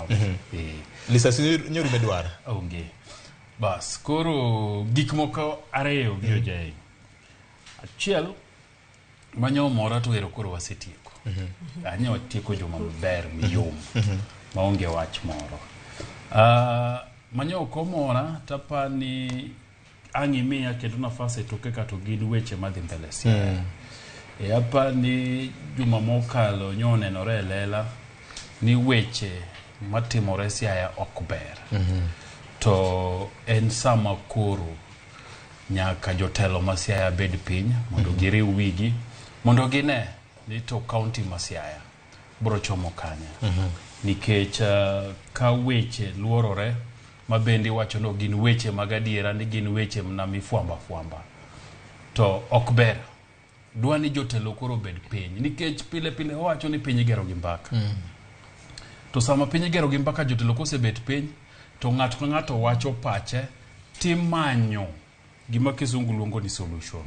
kawe. Lisasi nyori medwar. Onge. Bas, koro gik moko ariyo biro jae. Achiel, manyo mora to ero koro wasetieko. Anya watieko joma maber miyom. Maonge wach moro. Manyo komora tapa ni ang'imiya kendo nafase toke kato gin weche madhi mbele Siaya. Hapa ni juma mokalo nyonenore lela ni weche matimore Siaya ok ber. To en sama koro nyaka jotelo ma Siaya bed piny mondo giriw wigi mondo gine ni to Kaonti ma Siaya bro chomo kanya. Nikech ka weche luorore ma bende wacho no gin weche magadiera ni gin weche na mifuamba to ok ber. Dwa ni jotelo koro bed piny nikech pile wacho ni piny gero gi mbaka. To sama piny gero gi mbaka jotelo kose bet piny to ng'ato ka ng'ato wacho pache timanyo gima kisungu luongo ni solution.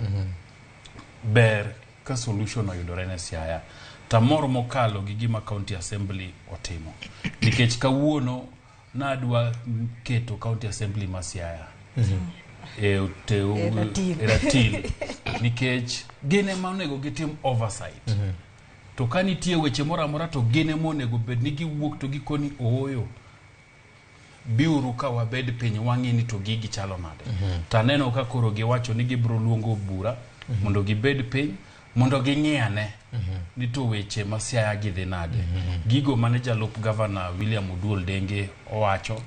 Ber ka solution oyudore ne Siaya. Tamor mokalo gi gima County Assembly otimo. Nikech kawuono nadwa keto County Assembly ma Siaya. Eratil. Nikech gine maonego gitim oversight. To kanitie weche mora to gine monego bed ni giwuok to gikoni oyo. Biuru ka wabed piny wang'i ni to gigi chalo nade. Taneno ka koro giwacho ni gibro luongo bura mondo gibed piny mondo ging'iane ni to weche ma Siaya gidhi nade. Gigo mane jalup governor William Oduol Denge owacho.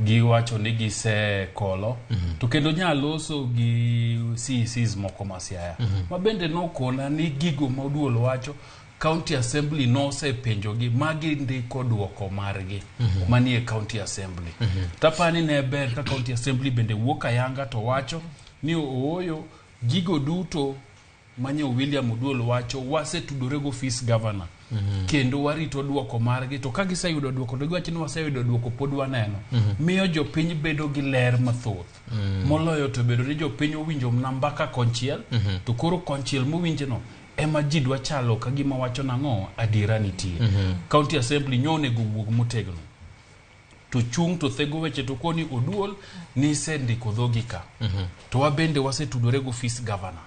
Giwacho ni gise kolo to kendo nyaloso gi CECs moko ma Siaya. Ma bende nokona ni gigo ma Oduol wacho County Assembly no se penjo gi magi ndiko duoko margi manie County Assembly. Tapani ne ber ka County Assembly bende wuok ayanga to wacho ni oyo gigo duto manyo William Oduol wacho wase tudore go office governor. Kendo warito duoko margi to ka giseyudo duoko to giwacho ni waseyudo duoko pod waneno. Miyo jopiny bedo gi ler mathoth. Moloyo to bedo ni jopiny owinjo mbaka konchiel to koro konchiel mowinje no ema ji dwa chalo ka gima wacho nang'o adiera nitie. County Assembly nyone go wuog motegno. To chung to thego weche to koni Oduol ni sendiko dhogi ka. To wabende wasetudore go office governor.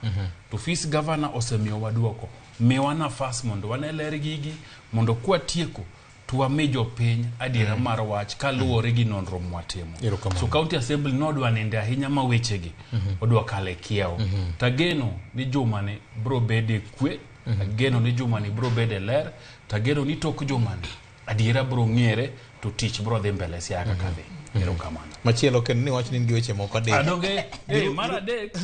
To office governor osemiyo waduoko. Miwa nafas mondo waneler gigi mondo kwa tieko to wami jopiny adiera mar wach kaluwore gi nonro mwatimo. So County Assembly nodwa ninde ahinya ma wechegi odwa kale kiewo. Tageno ni jumani bro bede kwe. Tageno ni jumani bro bede ler. Tageno ni tok jumani adiera bro ng'ere to tich bro dhi mbele Siaya kaka dhi. Erokamano. Machielo kendo ni wach ni gi weche moko adek. Adonge mar adek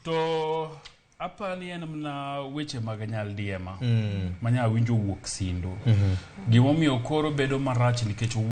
to apani en mna weche mag nyal diema manya winjo wuok sindo. Gimomiyo koro bedo marach nikech